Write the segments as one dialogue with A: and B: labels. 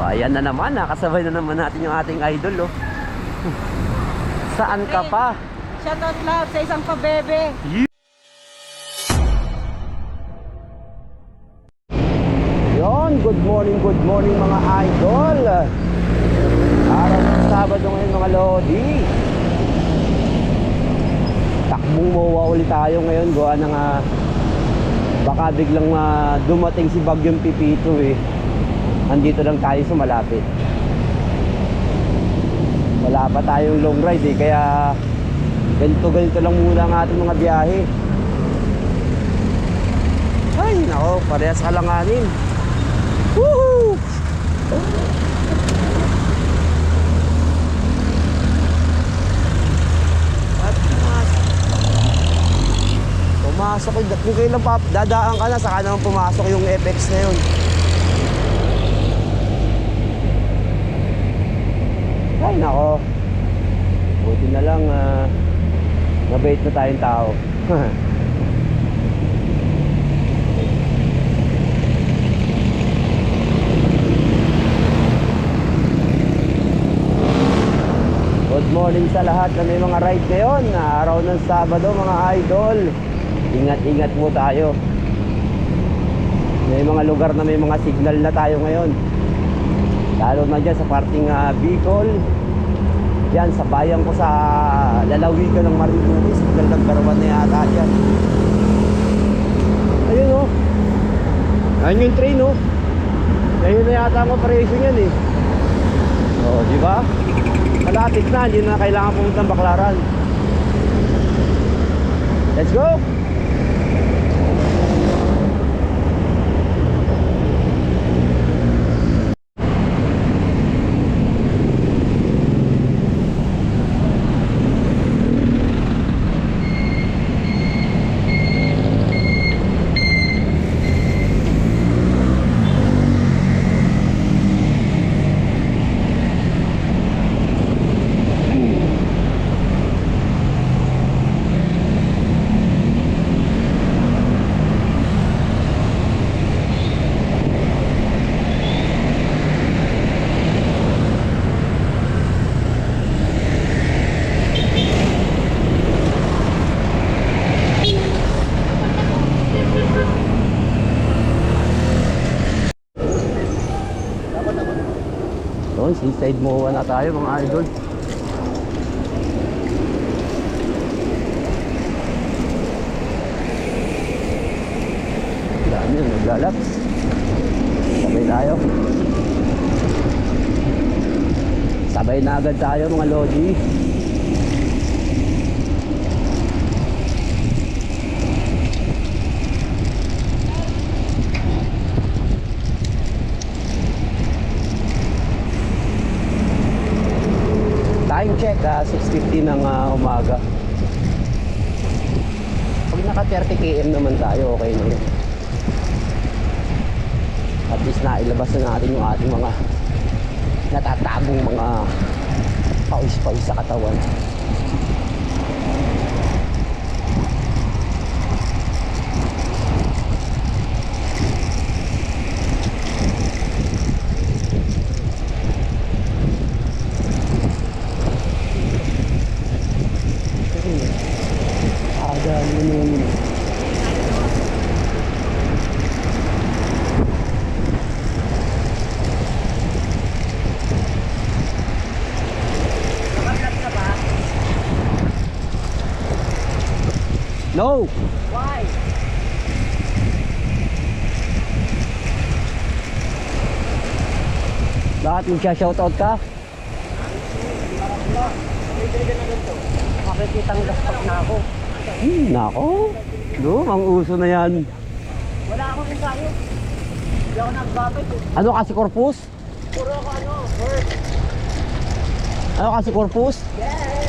A: ayan na naman, nakasabay na naman natin yung ating idol, oh. Saan ka pa?
B: Shoutout lang sa isang pabebe.
A: Yon, good morning mga idol. Araw ng Sabado ngayon mga lodi. Takbong mawa ulit tayo ngayon. Gawa ng baka biglang dumating si Bagyong Pipito eh. Andito lang tayo sa malapit. Wala pa tayong long ride eh. Kaya ganito lang muna ang ating mga biyahe. Ay nako, parehas kalanganin. Woohoo! At pumasok kung kailan pa dadaan ka na, saka naman pumasok yung FX na yun. Ay nako, buti na lang mabait na tayong tao. Good morning sa lahat na may mga ride ngayon. Araw ng Sabado mga idol. Ingat-ingat po tayo. May mga lugar na may mga signal na tayo ngayon. Lalo na dyan sa parting Bicol. Yan sa bayan ko sa lalawigan ng Marinduque. Signal ng Garawan na yata dyan. Ayun o. Ayun yung train o. Ayun na yata ang operation yan eh. O, di ba? Malapit na, hindi na kailangan pumunta ng Baclaran. Let's go! Seaside MOA na tayo mga idol. Dami yung naglalap. Sabay tayo. Sabay na agad tayo mga lodi. Time check, 6:50 ng umaga. Pag naka 30 km naman tayo, okay na yun. At least nailabas na natin yung ating mga natatagong mga pawis-pawis sa katawan. No!
B: Why?
A: Bakit magsha-shoutout ka?
B: Makikitang laptop na ako.
A: Nako! No, ang uso na yan.
B: Wala akong ensayo. Hindi ako nagbabay.
A: Ano kasi corpus?
B: Puro ako first.
A: Ano kasi corpus?
B: Yes!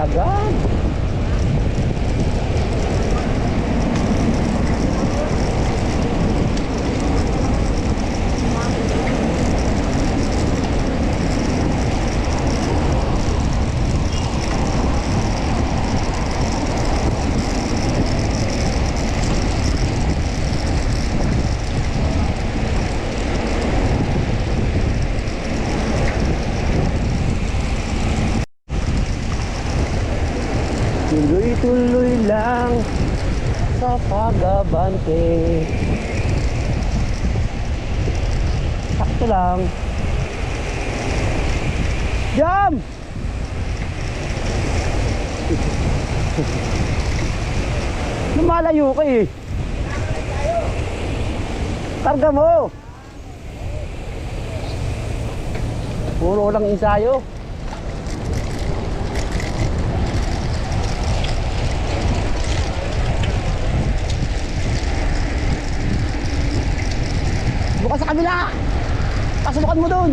A: agad. Tuloy-tuloy lang sa pag-abante. Sakto lang. Jam! Lumalayo ka eh. Karga mo. Puro lang ensayo. Bukas sa kabila. Pasubukan mo dun.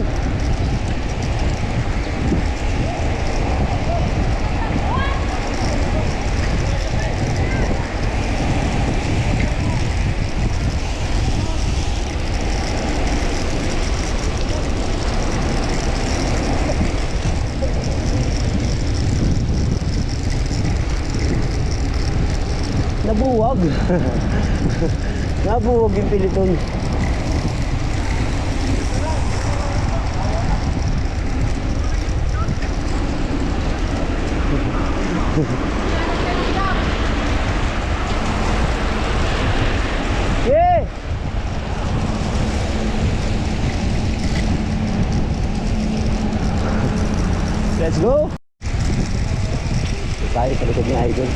A: Nabuwag. Nabuwag yung piliton. Yeah. Let's go. Tayo sa likod ni Idol.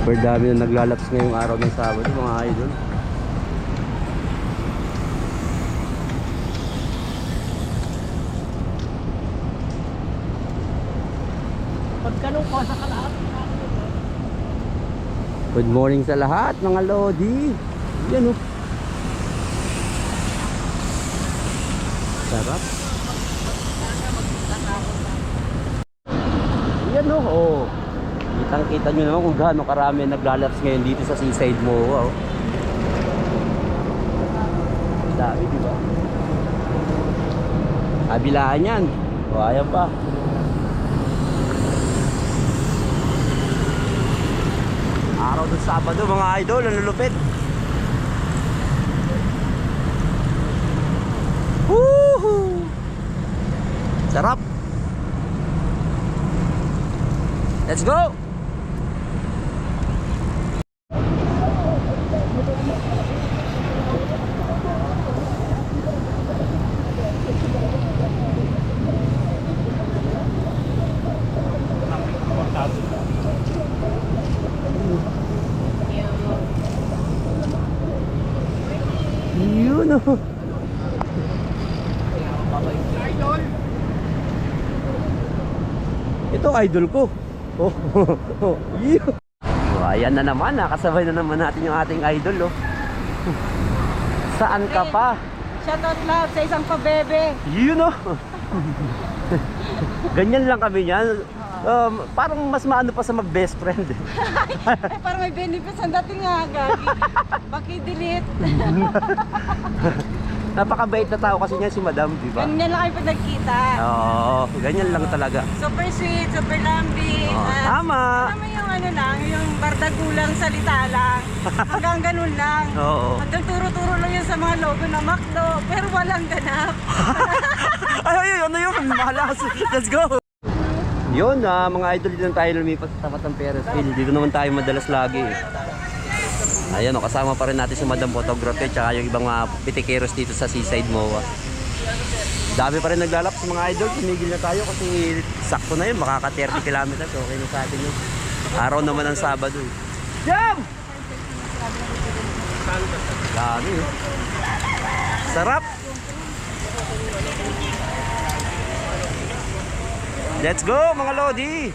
A: Super dami na naglalaps ngayong araw ng Sabado mga idol.
B: Pagkanong ko sa kalahat.
A: Good morning sa lahat mga Lodi. Yan oh. Sarap. Yan oh. Oh. Kitang-kita nyo naman kung gaano karami naglalaps ngayon dito sa Seaside MOA. Oh. Dami, di ba? Kabilaan yan. O, ayan pa. Araw ng Sabado mga idol, ang lulupit. Woohoo! Sarap. Let's go. Yun oh. Ito idol ko. Oh, yun. So, ayan na naman, nakasabay na naman natin yung ating idol oh. Saan ka pa?
B: Shoutout love sa isang pabebe.
A: Yun oh. Ganyan lang kami niyan. Parang mas maano pa sa mag-best friend.
B: Ay, parang may benefits ang dating nga, Gagi. Baki-delete.
A: Napakabait na tao kasi niya si Madam, di ba?
B: Ganyan lang kayo pag nagkita.
A: Oo, ganyan lang talaga.
B: Super sweet, super lambing.
A: Oo, tama.
B: Alam mo yung ano lang, yung bardagulang salita lang. Hanggang ganun lang.
A: Oo.
B: Hanggang turo-turo lang yun sa mga logo ng McDo, pero walang ganap.
A: Ay, ano yun? Malas. Let's go! Yun, mga idol, dito na tayo lumipat sa tapat ng Perez Hill. Dito naman tayo madalas lagi. Ayan o, kasama pa rin natin si Madam Photography tsaka yung ibang mga pitikeros dito sa Seaside MOA. Dami pa rin naglalaps mga idol. Tumigil na tayo kasi sakto na yun, makaka 30 kilometers. Okay na sa atin yun. Araw naman ng Sabado. Jam! Dami oh. Sarap! Let's go mga Lodi!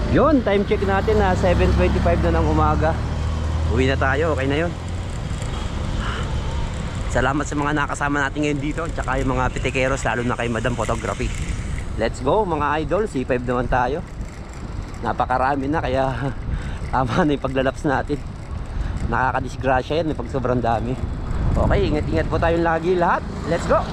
A: Yun, time check natin na 7:25 na ng umaga. Uwi na tayo, okay na yun. Salamat sa mga nakasama natin ngayon dito, tsaka yung mga pitikeros, lalo na kay Madam Photography. Let's go mga idol, C5 naman tayo. Napakarami na kaya tama na yung paglalaps natin. Nakakadisgrasya yan pag sobrang dami. Okay, ingat-ingat po tayong lagi lahat. Let's go!